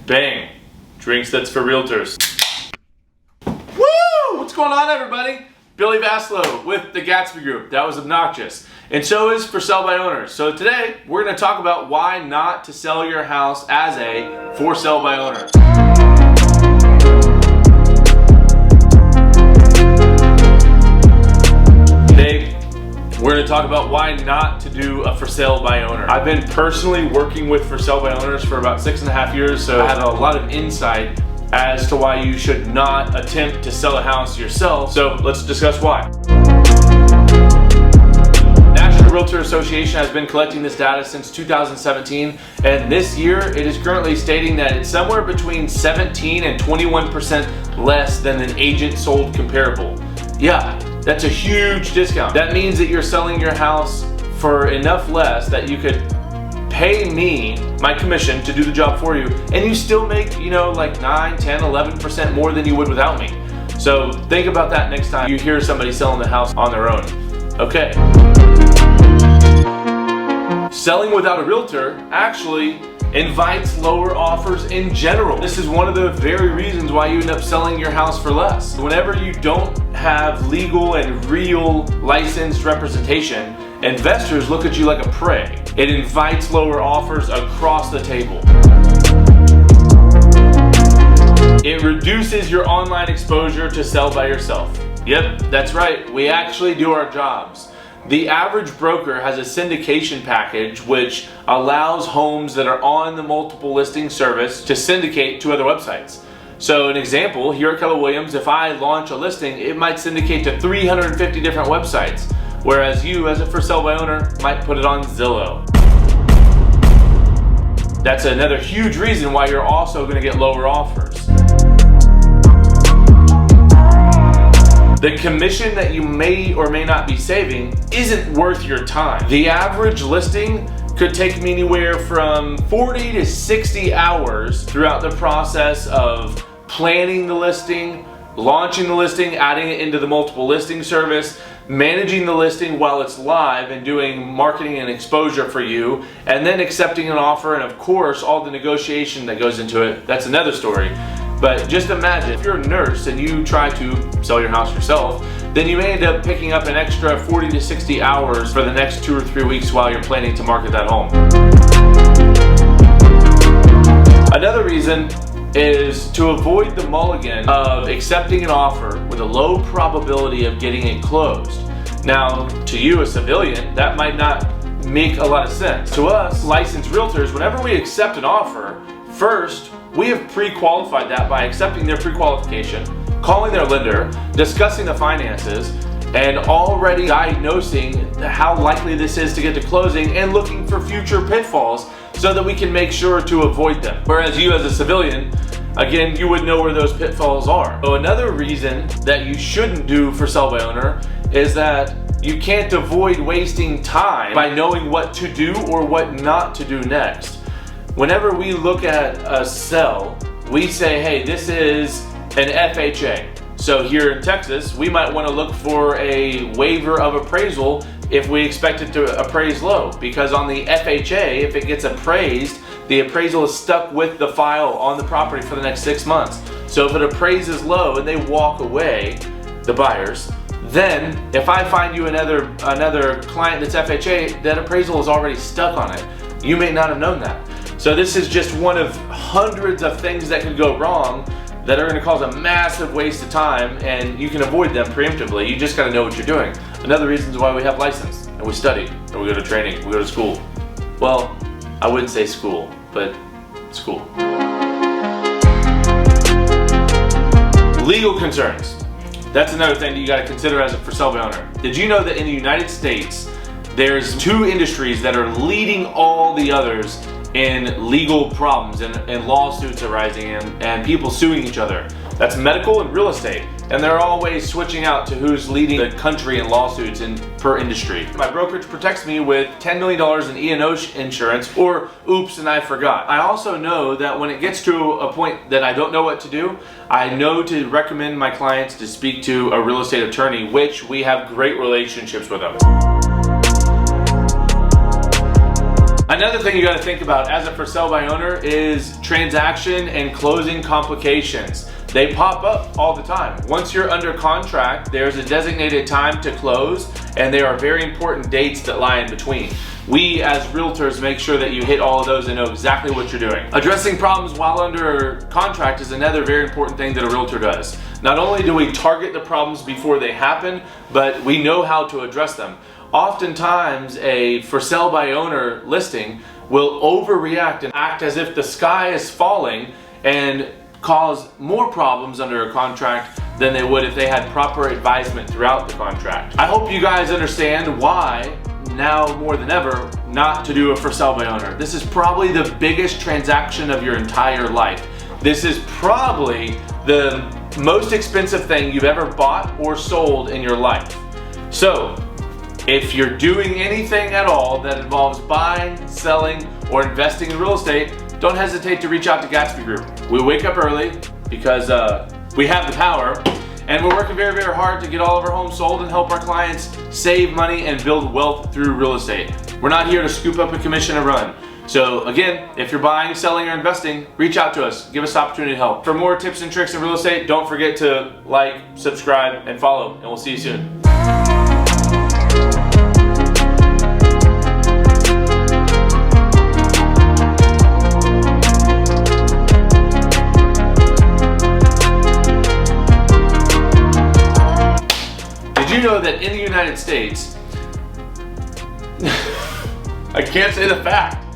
Bang. Drinks that's for realtors. Woo! What's going on, everybody? Billy Vaslow with the Gatsby Group. That was obnoxious. And so is for sale by owners. So today, we're going to talk about why not to sell your house as a for sale by owner. Today, we're going to talk about why not to do a for sale by owner. I've been personally working with for sale by owners for about 6.5 years, so I have a lot of insight as to why you should not attempt to sell a house yourself. So let's discuss why. National Realtor Association has been collecting this data since 2017, and this year it is currently stating that it's somewhere between 17 and 21% less than an agent sold comparable. Yeah, that's a huge discount. That means that you're selling your house for enough less that you could pay me my commission to do the job for you, and you still make, you know, like 9, 10, 11% more than you would without me. So think about that next time you hear somebody selling the house on their own. Okay. Selling without a realtor actually invites lower offers in general. This is one of the very reasons why you end up selling your house for less. Whenever you don't have legal and real licensed representation, investors look at you like a prey. It invites lower offers across the table. It reduces your online exposure to sell by yourself. Yep, that's right. We actually do our jobs. The average broker has a syndication package which allows homes that are on the multiple listing service to syndicate to other websites. So an example, here at Keller Williams, if I launch a listing, it might syndicate to 350 different websites, whereas you, as a for sale by owner, might put it on Zillow. That's another huge reason why you're also going to get lower offers. The commission that you may or may not be saving isn't worth your time. The average listing could take me anywhere from 40 to 60 hours throughout the process of planning the listing, launching the listing, adding it into the multiple listing service, managing the listing while it's live and doing marketing and exposure for you, and then accepting an offer, and of course all the negotiation that goes into it. That's another story. But just imagine if you're a nurse and you try to sell your house yourself, then you may end up picking up an extra 40 to 60 hours for the next 2 or 3 weeks while you're planning to market that home. Another reason is to avoid the mulligan of accepting an offer with a low probability of getting it closed. Now, to you, a civilian, that might not make a lot of sense. To us, licensed realtors, whenever we accept an offer, first, we have pre-qualified that by accepting their pre-qualification, calling their lender, discussing the finances, and already diagnosing how likely this is to get to closing and looking for future pitfalls so that we can make sure to avoid them. Whereas you, as a civilian, again, you would know where those pitfalls are. So another reason that you shouldn't do for sell by owner is that you can't avoid wasting time by knowing what to do or what not to do next. Whenever we look at a sell, we say, hey, this is an FHA. So here in Texas, we might want to look for a waiver of appraisal if we expect it to appraise low, because on the FHA, if it gets appraised, the appraisal is stuck with the file on the property for the next 6 months. So if it appraises low and they walk away, the buyers, then if I find you another client that's FHA, that appraisal is already stuck on it. You may not have known that. So this is just one of hundreds of things that could go wrong that are going to cause a massive waste of time, and you can avoid them preemptively. You just got to know what you're doing. Another reason is why we have license, and we study, and we go to training, we go to school. Well, I wouldn't say school, but school. Legal concerns. That's another thing that you got to consider as a for sale by owner. Did you know that in the United States, there's 2 industries that are leading all the others in legal problems and lawsuits arising and people suing each other? That's medical and real estate. And they're always switching out to who's leading the country in lawsuits per industry. My brokerage protects me with $10 million in E&O insurance, or oops and I forgot. I also know that when it gets to a point that I don't know what to do, I know to recommend my clients to speak to a real estate attorney, which we have great relationships with them. Another thing you got to think about as a for sale by owner is transaction and closing complications. They pop up all the time. Once you're under contract, there's a designated time to close, and there are very important dates that lie in between. We as realtors make sure that you hit all of those and know exactly what you're doing. Addressing problems while under contract is another very important thing that a realtor does. Not only do we target the problems before they happen, but we know how to address them. Oftentimes, a for sale by owner listing will overreact and act as if the sky is falling and cause more problems under a contract than they would if they had proper advisement throughout the contract. I hope you guys understand why, now more than ever, not to do a for sale by owner. This is probably the biggest transaction of your entire life. This is probably the most expensive thing you've ever bought or sold in your life. So, if you're doing anything at all that involves buying, selling, or investing in real estate, don't hesitate to reach out to Gatsby Group. We wake up early because we have the power, and we're working very, very hard to get all of our homes sold and help our clients save money and build wealth through real estate. We're not here to scoop up a commission and run. So again, if you're buying, selling, or investing, reach out to us. Give us the opportunity to help. For more tips and tricks in real estate, don't forget to like, subscribe, and follow, and we'll see you soon. Did you know that in the United States, I can't say the fact,